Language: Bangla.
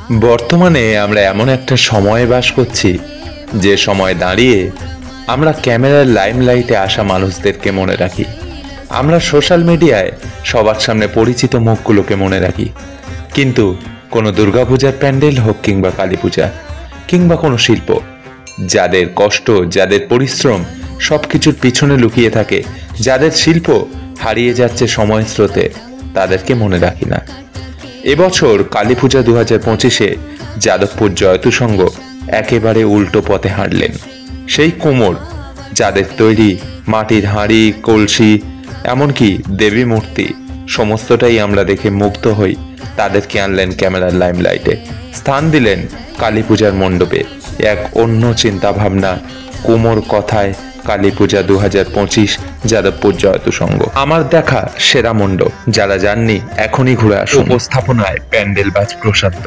বর্তমানে আমরা এমন একটা সময়ে বাস করছি যে সময় দাঁড়িয়ে আমরা ক্যামেরার লাইমলাইটে আসা মানুষদেরকে মনে রাখি। আমরা সোশ্যাল মিডিয়ায় সবার সামনে পরিচিত মুখগুলোকে মনে রাখি, কিন্তু কোনো দুর্গাপূজার প্যান্ডেল হোক কিংবা কালী পূজা কিংবা কোনো শিল্প, যাদের কষ্ট, যাদের পরিশ্রম সবকিছুর পিছনে লুকিয়ে থাকে, যাদের শিল্প হারিয়ে যাচ্ছে সময়ের স্রোতে, তাদেরকে মনে রাখি না। এবছর কালী পূজা 2025-এ যাদবপুর জয়তু সংঘ একেবারে উল্টো পথে হাঁটলেন। সেই কুমোর যাদের তৈরি মাটির হাঁড়ি, কলসি, এমনকি দেবী মূর্তি সমস্তটাই আমরা দেখে মুগ্ধ হই, তাদেরকে আনলেন ক্যামেরার লাইমলাইটে, স্থান দিলেন কালী পূজার মণ্ডপে। এক অন্য চিন্তা ভাবনা, কুমোর কথায় কালী পূজা 2025 যাদবপুর জয়তু সংঘ। আমার দেখা সেরা মণ্ডপ, যারা যাননি এখনই ঘুরে আসুন। উপস্থাপনায় প্যান্ডেল বাজ প্রশান্ত।